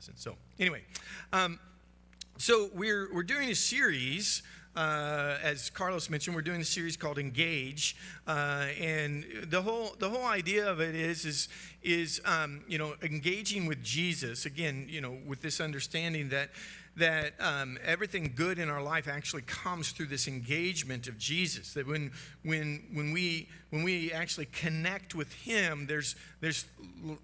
absence. So anyway, so we're doing a series. As Carlos mentioned, we're doing a series called Engage, and the whole idea of it is engaging with Jesus again, with this understanding that everything good in our life actually comes through this engagement of Jesus. That when we actually connect with Him, there's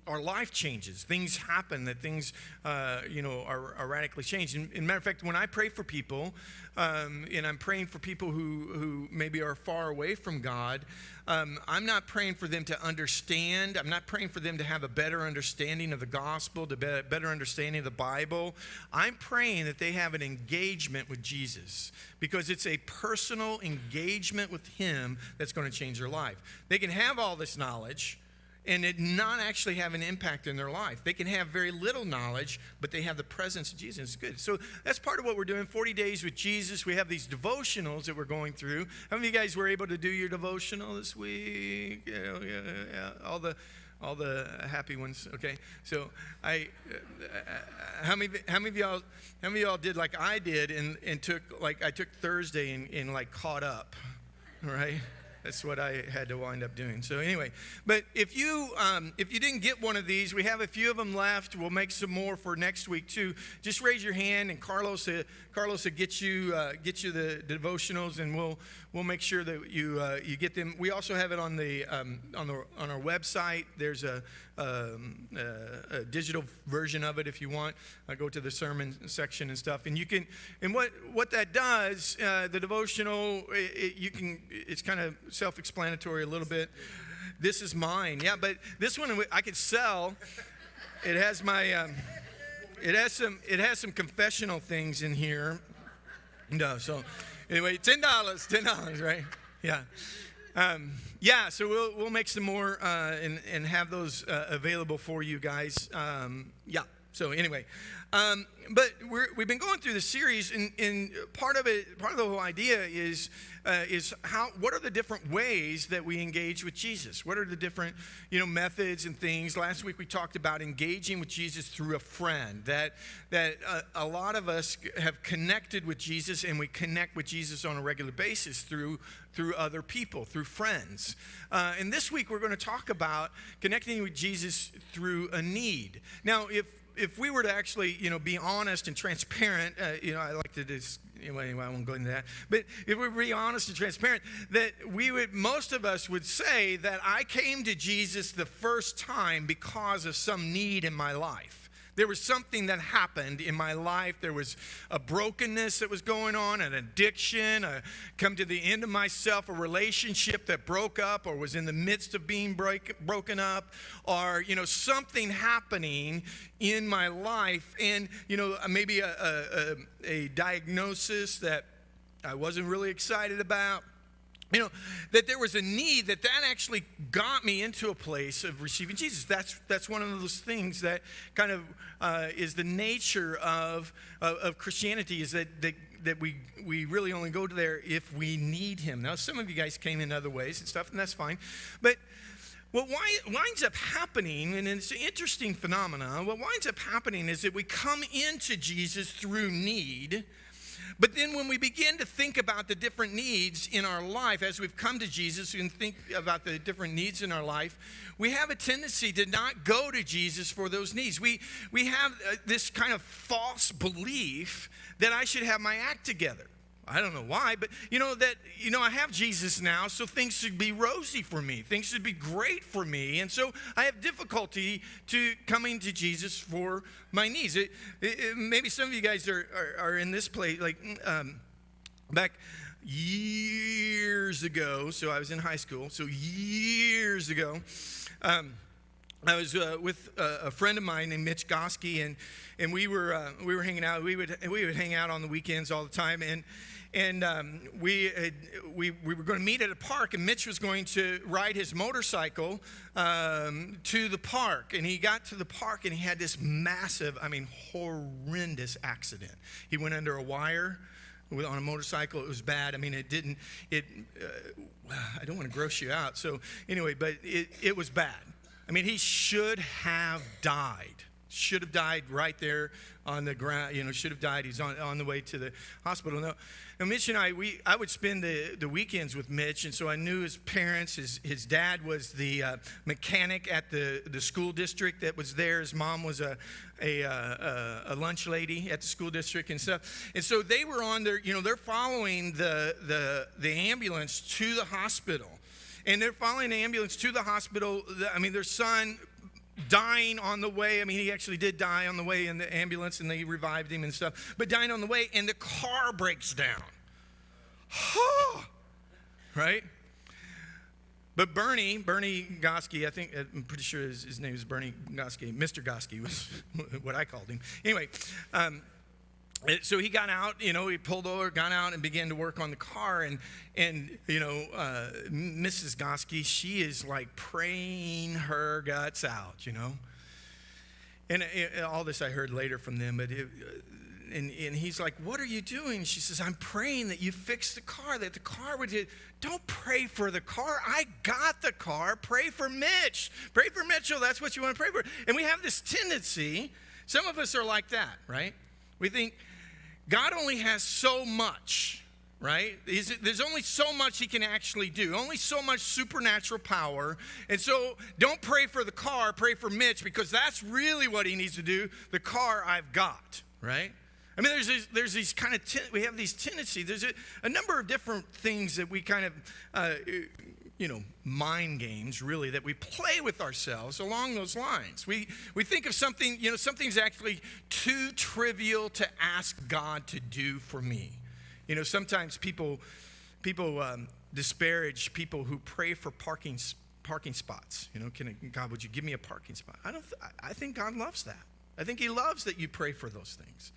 our life changes. Things happen. That things are radically changed. And matter of fact, when I pray for people, and I'm praying for people who maybe are far away from God, I'm not praying for them to understand. I'm not praying for them to have a better understanding of the gospel, to better understanding of the Bible. I'm praying that they have an engagement with Jesus, because it's a personal engagement with Him that's going to change their life. They can have all this knowledge and it not actually have an impact in their life. They can have very little knowledge, but they have the presence of Jesus. It's good. So that's part of what we're doing, 40 Days with Jesus. We have these devotionals that we're going through. How many of you guys were able to do your devotional this week? Yeah. All the happy ones. Okay. So how many of y'all did like I did and took Thursday and like caught up, right? That's what I had to wind up doing. So anyway, but if you didn't get one of these, we have a few of them left. We'll make some more for next week too. Just raise your hand, and Carlos will get you the devotionals, and we'll make sure that you get them. We also have it on our website. There's a digital version of it if you want. Go to the sermon section and stuff, and you can. And what that does, the devotional, it's kind of self-explanatory a little bit. This is mine, yeah, but this one I could sell. It has my, it has some confessional things in here. No, so anyway, $10, right? Yeah. So we'll make some more and have those available for you guys. Yeah. So anyway, but we've been going through the series, and part of the whole idea is what are the different ways that we engage with Jesus? What are the different methods and things? Last week we talked about engaging with Jesus through a friend. That a lot of us have connected with Jesus, and we connect with Jesus on a regular basis through other people, through friends. And this week we're going to talk about connecting with Jesus through a need. Now, if we were to actually, be honest and transparent, I like to just, anyway, I won't go into that. But if we were be honest and transparent, that most of us would say that I came to Jesus the first time because of some need in my life. There was something that happened in my life. There was a brokenness that was going on, an addiction, come to the end of myself, a relationship that broke up or was in the midst of being broken up, or, something happening in my life, and, maybe a diagnosis that I wasn't really excited about. That there was a need that actually got me into a place of receiving Jesus. That's one of those things that kind of is the nature of Christianity, is that we really only go to there if we need Him. Now, some of you guys came in other ways and stuff, and that's fine. But what winds up happening, and it's an interesting phenomenon, what winds up happening is that we come into Jesus through need. But then when we begin to think about the different needs in our life, as we've come to Jesus and think about the different needs in our life, we have a tendency to not go to Jesus for those needs. We have this kind of false belief that I should have my act together. I don't know why, but I have Jesus now, so things should be rosy for me. Things should be great for me. And so I have difficulty to coming to Jesus for my needs. Maybe some of you guys are in this place, like back years ago. So I was in high school. So years ago, I was with a friend of mine named Mitch Goski, and we were hanging out. We would hang out on the weekends all the time, and we were going to meet at a park, and Mitch was going to ride his motorcycle to the park. And he got to the park, and he had this massive, horrendous accident. He went under a wire on a motorcycle. It was bad. I don't want to gross you out. So anyway, but it was bad. He should have died. Should have died right there on the ground. Should have died. He's on the way to the hospital. Now Mitch and I would spend the weekends with Mitch, and so I knew his parents. His dad was the mechanic at the school district that was there. His mom was a lunch lady at the school district and stuff. And so they were on their, they're following the ambulance to the hospital. And they're following the ambulance to the hospital. Their son dying on the way. He actually did die on the way in the ambulance, and they revived him and stuff. But dying on the way, and the car breaks down. Right? But Bernie Goski, I'm pretty sure his name is Bernie Goski. Mr. Goski was what I called him. Anyway, so he got out, he pulled over, got out, and began to work on the car. And Mrs. Goski, she is like praying her guts out, And all this I heard later from them, but and he's like, "What are you doing?" She says, "I'm praying that you fix the car, that the car would hit." Don't pray for the car. I got the car. Pray for Mitch. Pray for Mitchell. That's what you want to pray for. And we have this tendency, some of us are like that, right? We think God only has so much, right? There's only so much he can actually do, only so much supernatural power. And so don't pray for the car, pray for Mitch, because that's really what he needs to do. The car I've got, right? There's these kind of, we have these tendencies. There's a number of different things that we kind of, mind games, really, that we play with ourselves along those lines. We think of something, something's actually too trivial to ask God to do for me. Sometimes people disparage people who pray for parking spots. God, would you give me a parking spot? I think God loves that. I think he loves that you pray for those things.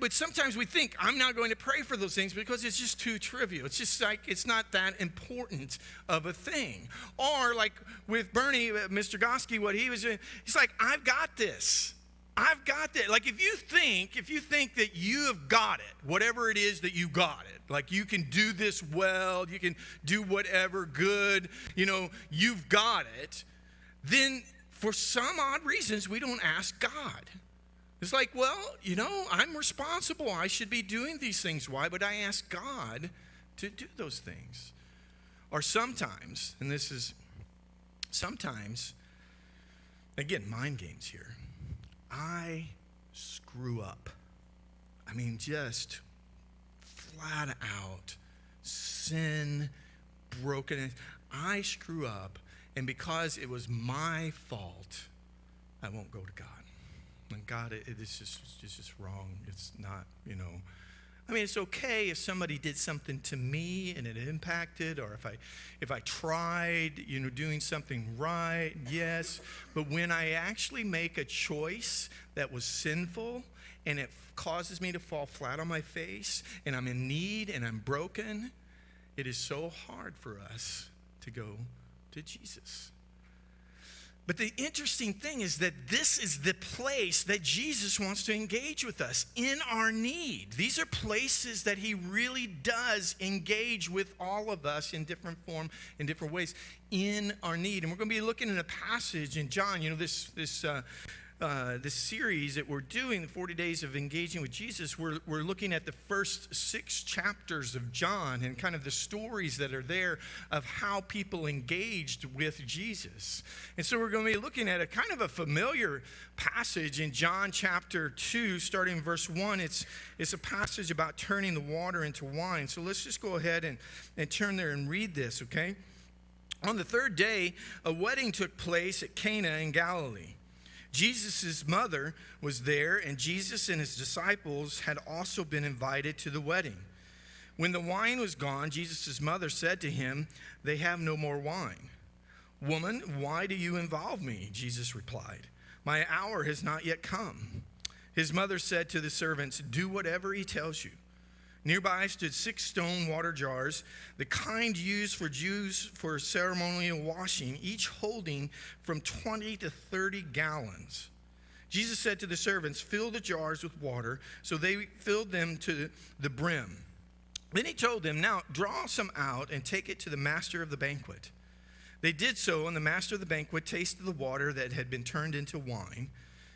But sometimes we think, I'm not going to pray for those things because it's just too trivial. It's just like, it's not that important of a thing. Or like with Bernie, Mr. Goski, what he was doing, he's like, I've got this. I've got that. Like if you think that you have got it, whatever it is that you got it, like you can do this well, you can do whatever good, you've got it, then for some odd reasons, we don't ask God. It's like, well, I'm responsible. I should be doing these things. Why would I ask God to do those things? Or sometimes, and this is sometimes, again, mind games here. I screw up. Just flat out sin, brokenness. I screw up, and because it was my fault, I won't go to God. And God, it's just wrong. It's not, it's okay if somebody did something to me and it impacted, or if I tried, doing something right, yes. But when I actually make a choice that was sinful and it causes me to fall flat on my face and I'm in need and I'm broken, it is so hard for us to go to Jesus. But the interesting thing is that this is the place that Jesus wants to engage with us in our need. These are places that he really does engage with all of us in different form, in different ways, in our need. And we're going to be looking at a passage in John, this series that we're doing, the 40 days of engaging with Jesus. We're looking at the first 6 chapters of John and kind of the stories that are there of how people engaged with Jesus. And so we're going to be looking at a kind of a familiar passage in John chapter 2, starting in verse 1. It's a passage about turning the water into wine. So let's just go ahead and turn there and read this, okay? On the 3rd day, a wedding took place at Cana in Galilee. Jesus' mother was there, and Jesus and his disciples had also been invited to the wedding. When the wine was gone, Jesus' mother said to him, "They have no more wine." "Woman, why do you involve me?" Jesus replied. "My hour has not yet come." His mother said to the servants, "Do whatever he tells you." Nearby stood 6 stone water jars, the kind used for Jews for ceremonial washing, each holding from 20 to 30 gallons. Jesus said to the servants, "Fill the jars with water." So they filled them to the brim. Then he told them, "Now draw some out and take it to the master of the banquet." They did so, and the master of the banquet tasted the water that had been turned into wine.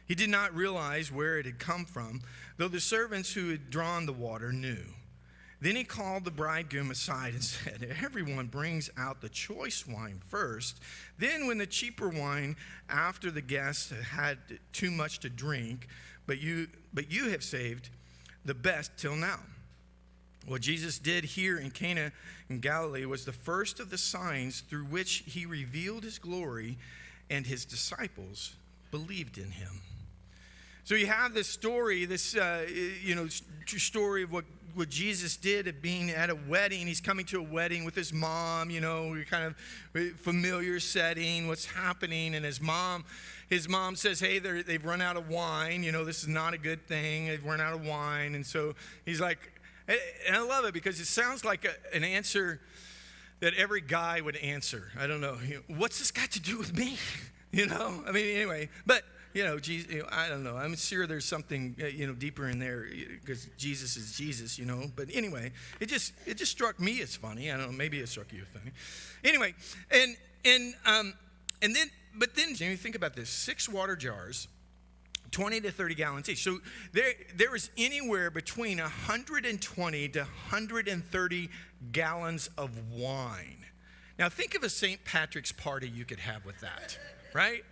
He did not realize where it had come from, though the servants who had drawn the water knew. Then he called the bridegroom aside and said, "Everyone brings out the choice wine first. Then when the cheaper wine, after the guests had too much to drink, but you have saved the best till now." What Jesus did here in Cana in Galilee was the first of the signs through which he revealed his glory, and his disciples believed in him. So you have this story, this true story of what Jesus did at being at a wedding. He's coming to a wedding with his mom, kind of familiar setting, what's happening. And his mom says, "Hey, they've run out of wine. This is not a good thing. They've run out of wine." And so he's like, and I love it because it sounds like an answer that every guy would answer. I don't know. What's this got to do with me? Anyway, but Jesus, I don't know. I'm sure there's something, deeper in there because Jesus is Jesus, But anyway, it just struck me as funny. I don't know. Maybe it struck you as funny. Anyway, but then you think about this: 6 water jars, 20 to 30 gallons each. So there was anywhere between 120 to 130 gallons of wine. Now think of a St. Patrick's party you could have with that. Right?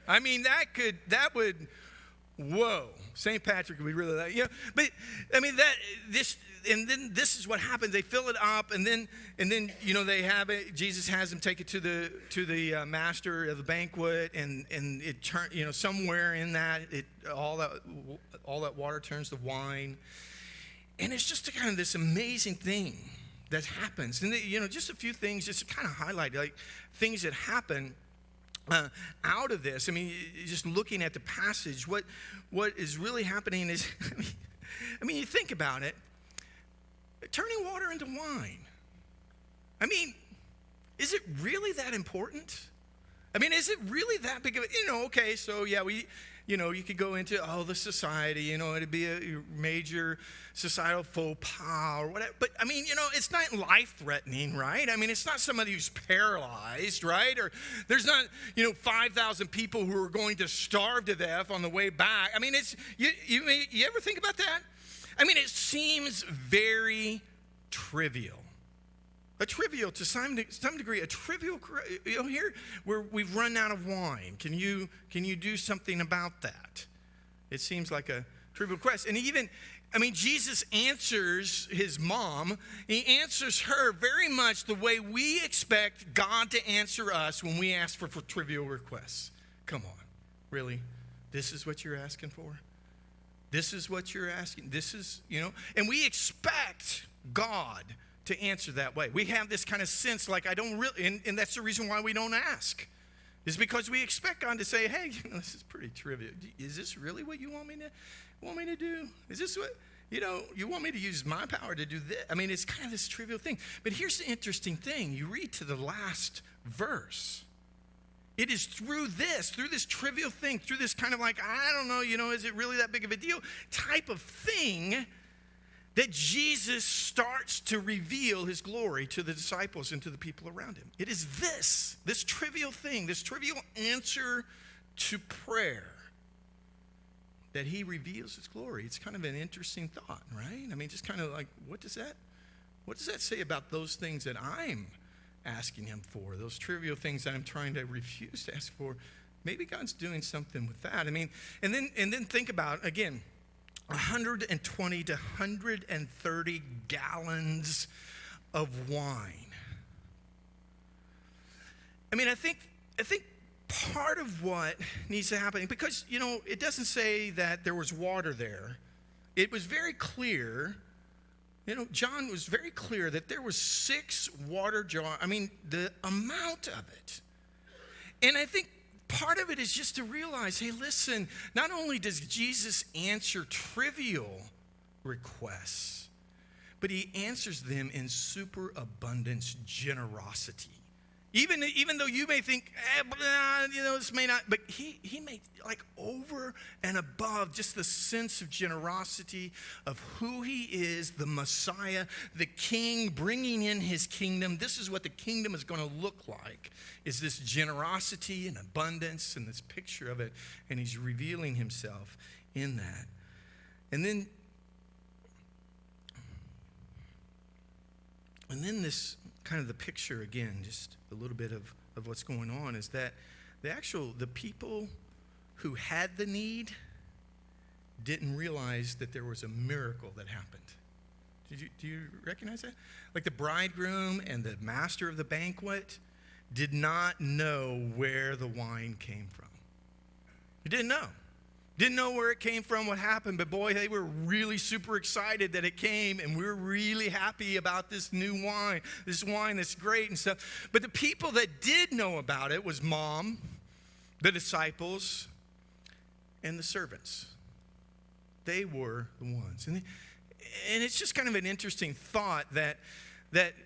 Whoa, St. Patrick would be really that, But this is what happens. They fill it up, and then they have it. Jesus has them take it to the master of the banquet, and it turn, somewhere in that all that water turns to wine, and it's just kind of this amazing thing that happens. And just a few things just to kind of highlight like things that happen. Out of this, just looking at the passage, what is really happening is, you think about it, turning water into wine. Is it really that important? Is it really that big of okay, so yeah, you could go into, the society, it'd be a major societal faux pas or whatever. But, it's not life-threatening, right? It's not somebody who's paralyzed, right? Or there's not, 5,000 people who are going to starve to death on the way back. You ever think about that? It seems very trivial. To some degree, a trivial, here where we've run out of wine. Can you do something about that? It seems like a trivial request. And even, Jesus answers his mom. He answers her very much the way we expect God to answer us when we ask for trivial requests. Come on, really? This is what you're asking for? This is what you're asking? This is, and we expect God to answer that way. We have this kind of sense like I don't really, and that's the reason why we don't ask, is because we expect God to say, "Hey, this is pretty trivial. Is this really what you want me to do? Is this what, you want me to use my power to do this?" It's kind of this trivial thing. But here's the interesting thing. You read to the last verse. It is through this trivial thing, through this kind of like, I don't know, is it really that big of a deal type of thing, that Jesus starts to reveal his glory to the disciples and to the people around him. It is this trivial thing, this trivial answer to prayer, that he reveals his glory. It's kind of an interesting thought, right? Just kind of like, what does that say about those things that I'm asking him for, those trivial things that I'm trying to refuse to ask for? Maybe God's doing something with that. And then think about, again, 120 to 130 gallons of wine. I think part of what needs to happen, because, it doesn't say that there was water there. It was very clear, John was very clear that there was 6 water jars. The amount of it. And I think part of it is just to realize, hey, listen, not only does Jesus answer trivial requests, but he answers them in superabundance generosity Even though you may think, this may not, but he made, like, over and above just the sense of generosity of who he is, the Messiah, the King, bringing in his kingdom. This is what the kingdom is going to look like, is this generosity and abundance and this picture of it, and he's revealing himself in that. And then this kind of the picture again, just a little bit of what's going on, is that the people who had the need didn't realize that there was a miracle that happened. Do you recognize that? Like the bridegroom and the master of the banquet did not know where the wine came from. He didn't know. Didn't know where it came from, what happened, but boy, they were really super excited that it came, and we're really happy about this new wine, this wine that's great and stuff. But the people that did know about it was Mom, the disciples, and the servants. They were the ones. And it's just kind of an interesting thought that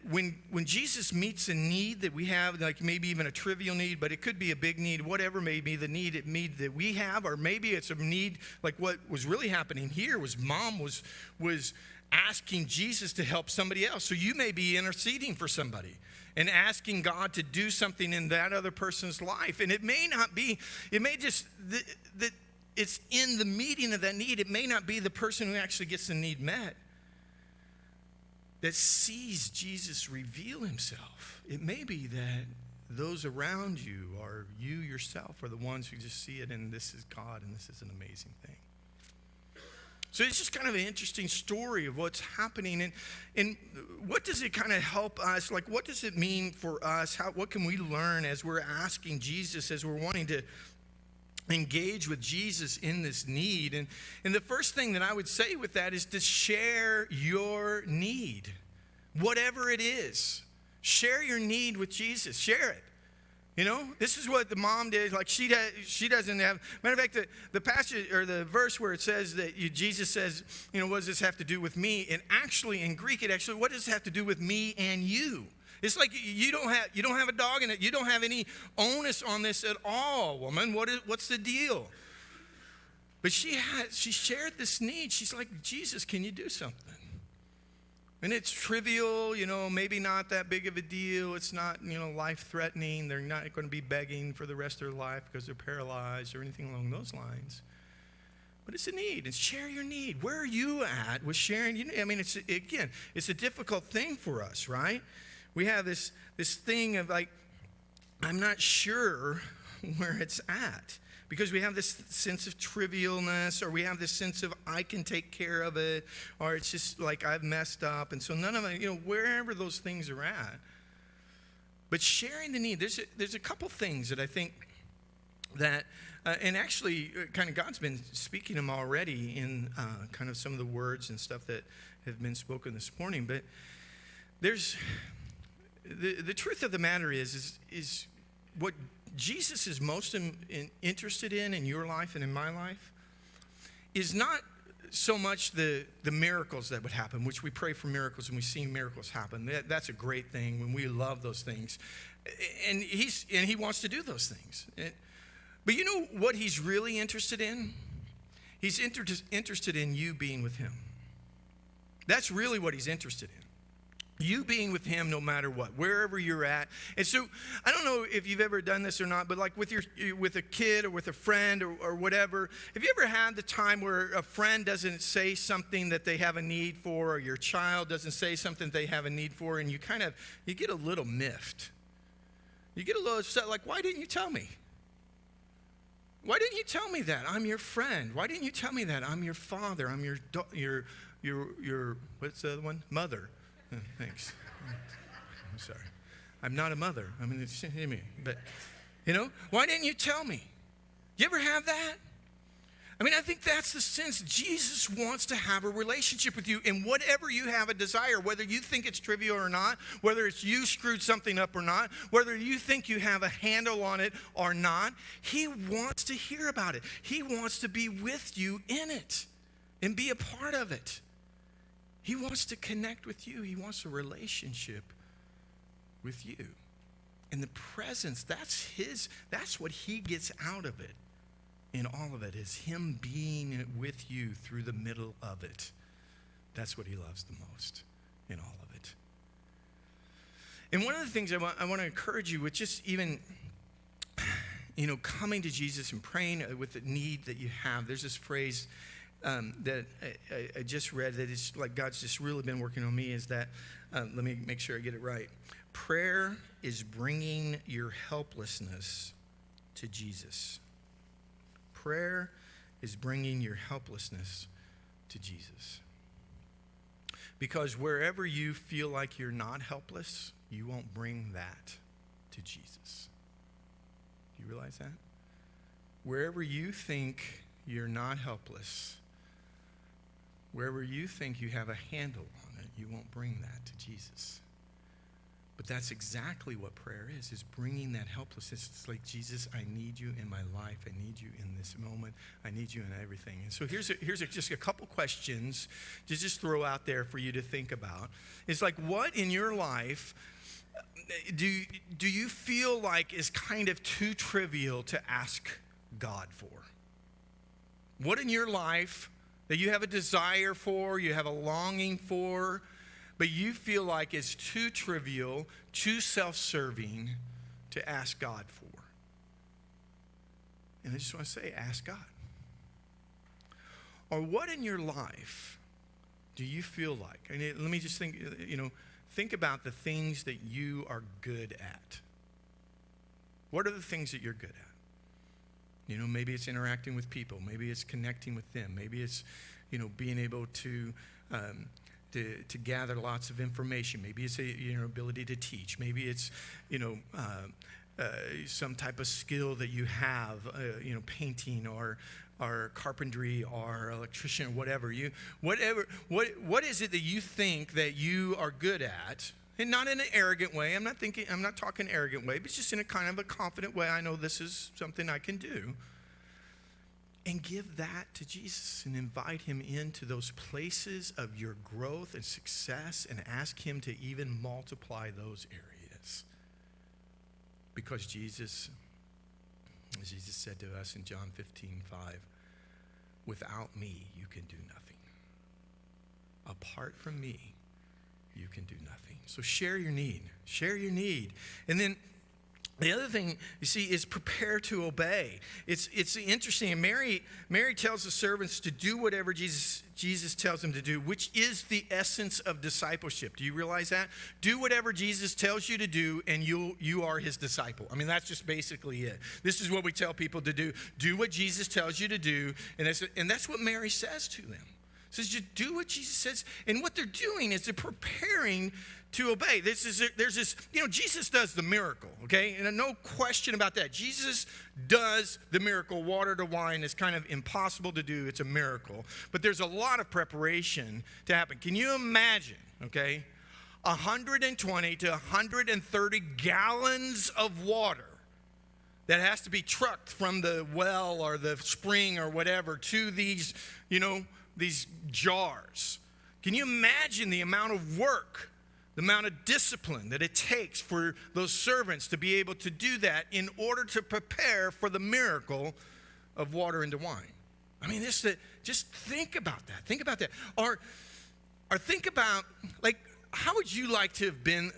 when Jesus meets a need that we have, like maybe even a trivial need, but it could be a big need, whatever may be the need that we have, or maybe it's a need like what was really happening here was Mom was asking Jesus to help somebody else. So you may be interceding for somebody and asking God to do something in that other person's life. And it may not be, it may just, that it's in the meeting of that need. It may not be the person who actually gets the need met that sees Jesus reveal himself. It may be that those around you or you yourself are the ones who just see it, and this is God, and this is an amazing thing. So it's just kind of an interesting story of what's happening, and what does it kind of help us? Like, what does it mean for us? What can we learn as we're asking Jesus, as we're wanting to engage with Jesus in this need? And the first thing that I would say with that is to share your need. Whatever it is, share your need with Jesus. Share it. You know, this is what the mom did. Like she doesn't have, matter of fact, the passage or the verse where it says that Jesus says, what does this have to do with me? And actually in Greek, what does this have to do with me and you? It's like you don't have a dog in it. You don't have any onus on this at all, woman. What's the deal? But she shared this need. She's like, Jesus, can you do something? And it's trivial, maybe not that big of a deal. It's not, life-threatening. They're not going to be begging for the rest of their life because they're paralyzed or anything along those lines. But it's a need. It's share your need. Where are you at with sharing? It's a difficult thing for us, right? We have this thing of like, I'm not sure where it's at. Because we have this sense of trivialness, or we have this sense of I can take care of it, or it's just like I've messed up. And so none of it, wherever those things are at. But sharing the need, there's a couple things that I think that, and actually kind of God's been speaking them already in kind of some of the words and stuff that have been spoken this morning. But there's, the truth of the matter is what Jesus is most interested in your life and in my life is not so much the miracles that would happen, which we pray for miracles and we see miracles happen. That's a great thing when we love those things. And he wants to do those things. But you know what he's really interested in? He's interested in you being with him. That's really what he's interested in. You being with him no matter what, wherever you're at. And so I don't know if you've ever done this or not, but like with a kid or with a friend or whatever, have you ever had the time where a friend doesn't say something that they have a need for, or your child doesn't say something they have a need for, and you get a little miffed. You get a little upset, like, why didn't you tell me? Why didn't you tell me that? I'm your friend. Why didn't you tell me that? I'm your father. I'm your what's the other one? Mother. Oh, thanks. I'm sorry. I'm not a mother. But, why didn't you tell me? You ever have that? I think that's the sense. Jesus wants to have a relationship with you, and whatever you have a desire, whether you think it's trivial or not, whether it's you screwed something up or not, whether you think you have a handle on it or not, he wants to hear about it. He wants to be with you in it and be a part of it. He wants to connect with you. He wants a relationship with you. And the presence, that's what he gets out of it. In all of it is him being with you through the middle of it. That's what he loves the most in all of it. And one of the things I want to encourage you with, just even, coming to Jesus and praying with the need that you have. There's this phrase that I just read that is like God's just really been working on me, is that, let me make sure I get it right. Prayer is bringing your helplessness to Jesus. Prayer is bringing your helplessness to Jesus. Because wherever you feel like you're not helpless, you won't bring that to Jesus. Do you realize that? Wherever you think you're not helpless, wherever you think you have a handle on it, you won't bring that to Jesus. But that's exactly what prayer is bringing that helplessness. It's like, Jesus, I need you in my life. I need you in this moment. I need you in everything. And so here's just a couple questions to just throw out there for you to think about. It's like, what in your life do you feel like is kind of too trivial to ask God for? What in your life that you have a desire for, you have a longing for, but you feel like it's too trivial, too self-serving to ask God for? And I just want to say, ask God. Or what in your life do you feel like? And let me just think about the things that you are good at. What are the things that you're good at? Maybe it's interacting with people. Maybe it's connecting with them. Maybe it's, being able to gather lots of information. Maybe it's ability to teach. Maybe it's some type of skill that you have, painting or carpentry or electrician or whatever. What is it that you think that you are good at? And not in an arrogant way. I'm not talking arrogant way, but just in a kind of a confident way. I know this is something I can do. And give that to Jesus and invite him into those places of your growth and success and ask him to even multiply those areas. Because Jesus said to us in John 15:5, without me, you can do nothing. Apart from me, you can do nothing. So share your need. Share your need. And then the other thing, you see, is prepare to obey. It's interesting. Mary tells the servants to do whatever Jesus tells them to do, which is the essence of discipleship. Do you realize that? Do whatever Jesus tells you to do, and you are his disciple. I mean, that's just basically it. This is what we tell people to do. Do what Jesus tells you to do, and that's what Mary says to them. Says, you do what Jesus says. And what they're doing is they're preparing to obey. There's this, Jesus does the miracle, okay? And no question about that. Jesus does the miracle. Water to wine is kind of impossible to do. It's a miracle. But there's a lot of preparation to happen. Can you imagine, okay, 120 to 130 gallons of water that has to be trucked from the well or the spring or whatever to these, these jars? Can you imagine the amount of work, the amount of discipline that it takes for those servants to be able to do that in order to prepare for the miracle of water into wine? I mean, just think about that. Think about that. Or think about, like, how would you like to have been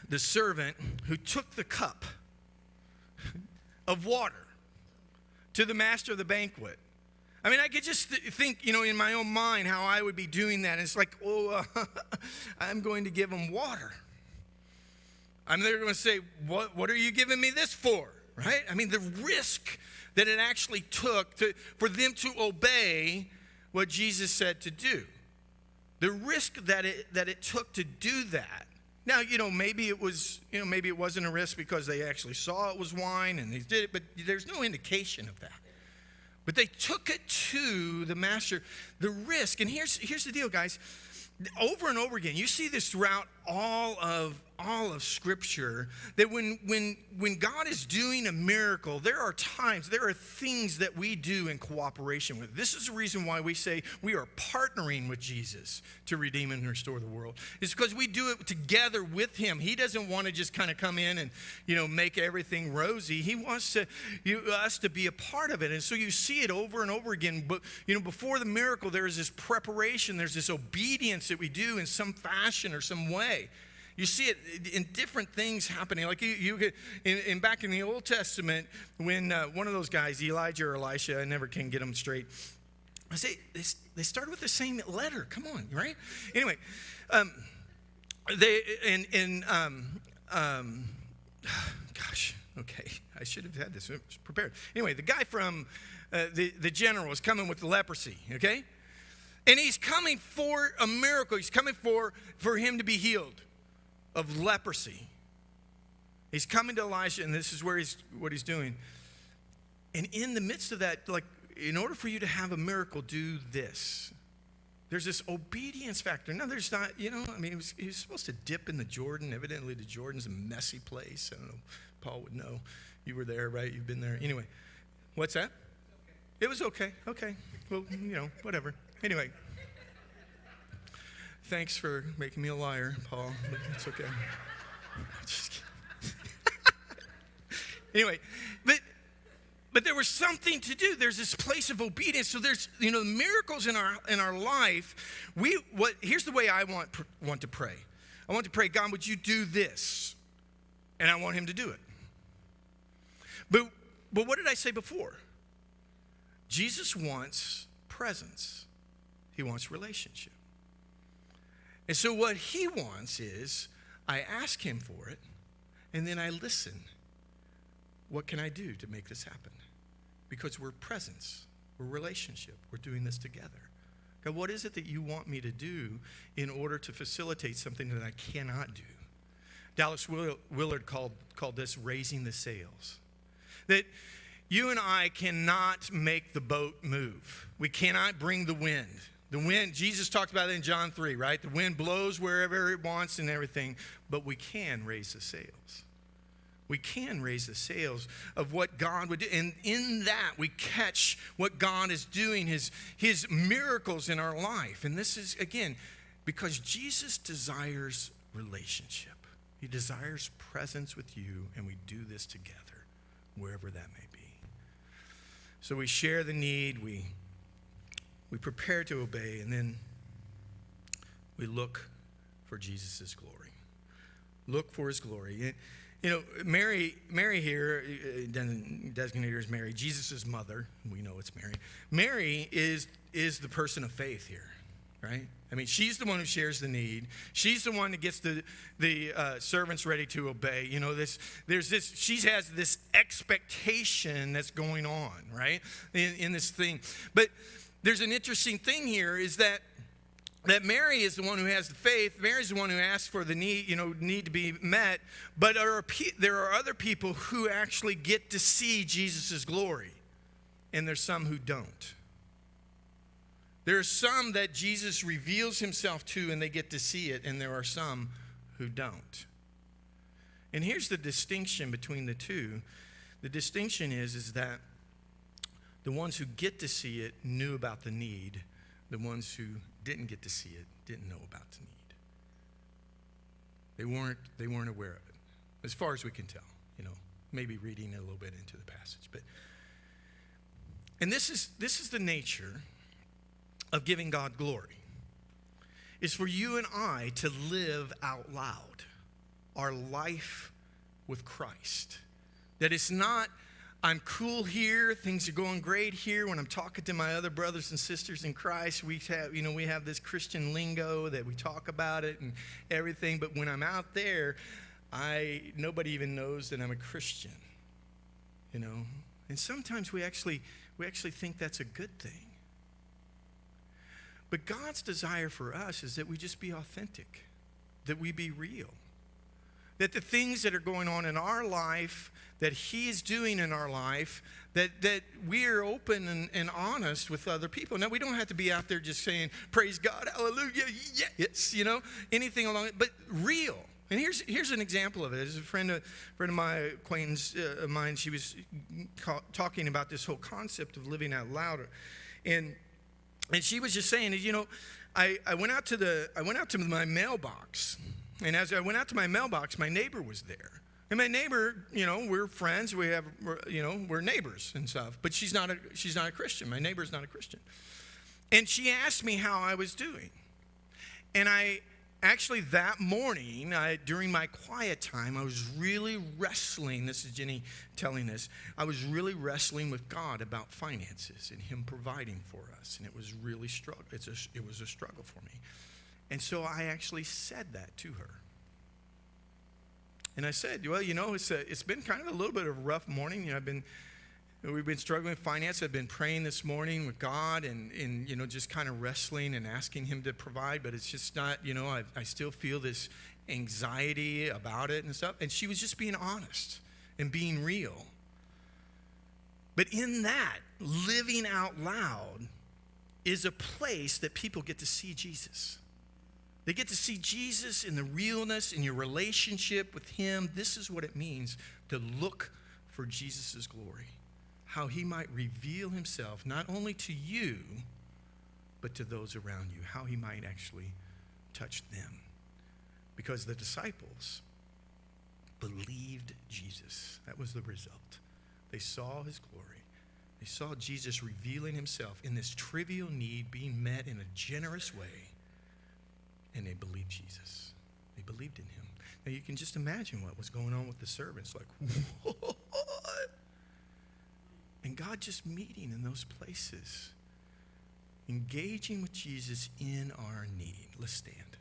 the servant who took the cup of water to the master of the banquet? I mean, I could just think, in my own mind how I would be doing that. And it's like, I'm going to give them water. They're going to say, what are you giving me this for? Right? I mean, the risk that it actually took for them to obey what Jesus said to do. The risk that it took to do that. Now, maybe it wasn't a risk because they actually saw it was wine and they did it, but there's no indication of that. But they took it to the master, the risk. And here's the deal, guys. Over and over again, you see this throughout all of Scripture that when God is doing a miracle, there are things that we do in cooperation with. This is the reason why we say we are partnering with Jesus to redeem and restore the world. It's because we do it together with him. He doesn't want to just kind of come in and, make everything rosy. He wants us to be a part of it. And so you see it over and over again. But, before the miracle, there is this preparation. There's this obedience that we do in some fashion or some way. You see it in different things happening. Like you get back in the Old Testament, when one of those guys, Elijah or Elisha, I never can get them straight. I say they started with the same letter. Come on, right? Anyway, gosh, okay, I should have had this prepared. Anyway, the guy from the general is coming with the leprosy. Okay, and he's coming for a miracle. He's coming for him to be healed of leprosy. He's coming to Elisha, and this is what he's doing. And in the midst of that, like, in order for you to have a miracle, do this. There's this obedience factor. No, there's not, he was supposed to dip in the Jordan. Evidently, the Jordan's a messy place. I don't know. Paul would know. You were there, right? You've been there. Anyway, what's that? It was okay. Okay. Well, whatever. Anyway. Thanks for making me a liar, Paul. It's okay. Just kidding. Anyway, but there was something to do. There's this place of obedience. So there's miracles in our life. Here's the way I want to pray. I want to pray, God, would you do this? And I want him to do it. But what did I say before? Jesus wants presence. He wants relationship. And so what he wants is, I ask him for it, and then I listen. What can I do to make this happen? Because we're presence, we're relationship, we're doing this together. God, what is it that you want me to do in order to facilitate something that I cannot do? Dallas Willard called this raising the sails. That you and I cannot make the boat move. We cannot bring the wind. The wind, Jesus talked about it in John 3, right? The wind blows wherever it wants and everything, but we can raise the sails. We can raise the sails of what God would do. And in that, we catch what God is doing, his miracles in our life. And this is, again, because Jesus desires relationship. He desires presence with you, and we do this together, wherever that may be. So we share the need, we prepare to obey, and then we look for Jesus' glory. Look for his glory. Mary here, designated as Mary, Jesus' mother. We know it's Mary. Mary is the person of faith here, right? I mean, she's the one who shares the need. She's the one that gets the servants ready to obey. She has this expectation that's going on, right, in this thing. But there's an interesting thing here is that Mary is the one who has the faith. Mary's the one who asks for the need to be met. But there are other people who actually get to see Jesus' glory. And there's some who don't. There are some that Jesus reveals himself to and they get to see it. And there are some who don't. And here's the distinction between the two. The distinction is that the ones who get to see it knew about the need. The ones who didn't get to see it didn't know about the need. They weren't aware of it, as far as we can tell. Maybe reading a little bit into the passage, and this is the nature of giving God glory. Is for you and I to live out loud our life with Christ. That it's not, I'm cool here, things are going great here. When I'm talking to my other brothers and sisters in Christ, we have this Christian lingo that we talk about it and everything. But when I'm out there, nobody even knows that I'm a Christian. And sometimes we actually think that's a good thing. But God's desire for us is that we just be authentic, that we be real. that the things that are going on in our life, that he is doing in our life, that we are open and honest with other people. Now, we don't have to be out there just saying, praise God, hallelujah, yes, anything along it, but real. And here's an example of it. There's a friend of my acquaintance of mine. She was talking about this whole concept of living out loud, and she was just saying, I went out to my mailbox, and as I went out to my mailbox, my neighbor was there. And my neighbor, we're friends. We're neighbors and stuff. But she's not a Christian. My neighbor's not a Christian. And she asked me how I was doing, and actually, that morning, during my quiet time, I was really wrestling. This is Jenny telling this. I was really wrestling with God about finances and him providing for us. And it was really struggle. It was a struggle for me. And so I actually said that to her. And I said, well, it's been kind of a little bit of a rough morning. We've been struggling with finance. I've been praying this morning with God and just kind of wrestling and asking him to provide, but it's just not, I still feel this anxiety about it and stuff. And she was just being honest and being real. But in that, living out loud is a place that people get to see Jesus. They get to see Jesus in the realness, in your relationship with him. This is what it means to look for Jesus' glory. How he might reveal himself not only to you, but to those around you. How he might actually touch them. Because the disciples believed Jesus. That was the result. They saw his glory. They saw Jesus revealing himself in this trivial need being met in a generous way. And they believed Jesus. They believed in him. Now you can just imagine what was going on with the servants. Like, what? And God just meeting in those places, engaging with Jesus in our need. Let's stand.